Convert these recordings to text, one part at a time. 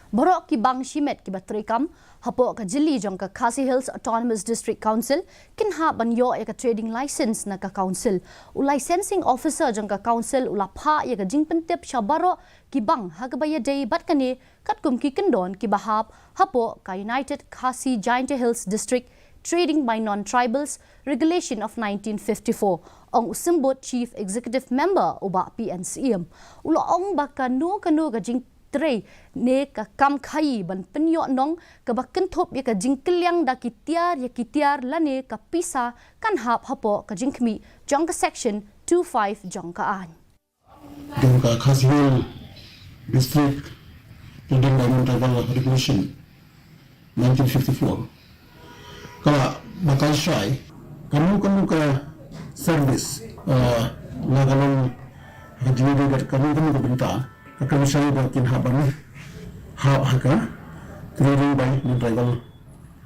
Baroh Kibang Shimet Kiba Treikam, Hapoh ka Jylli Jong ka KHASI Hills Autonomous District Council, kinha banyo ka trading license na ka council. U licensing officer Jong ka council ulapha ka jingpentep siya Baroh Kibang hagabaya day bat kani katkum ki kendon kibahap Hapoh ka United KHASI Giant Hills District Trading by Non-Tribals Regulation of 1954. Ang usimbot Chief Executive Member uba PNCM. Ulo ong baka no kanu ka jing tre ne ka kam khai ban penyo nong ka bakken thop ya ka jingkelyang da kitiar ya kitiar lane ka pisa kan hap Hapoh ka jingkmi Jong ka section 25 Jong ka an. Jong ka KHASI Hill District Trading by Non-Tribal Regulation 1954. Kala bakal syai kamu ka service na kalong Jylli gat kamu ka benta akan syai bakin haban haka trading by non-tribal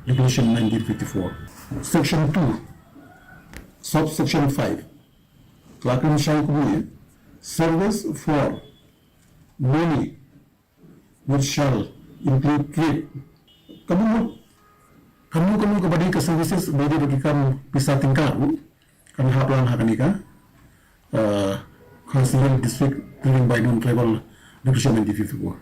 regulation 1954 section 2 subsection 5 akan syai kubuye service for money which shall include trade kamu kepada ke services bagi kamu bisa tingkat kan haplan hakanika KHASI Hill District Trading by Non-Tribal Regulation 1954.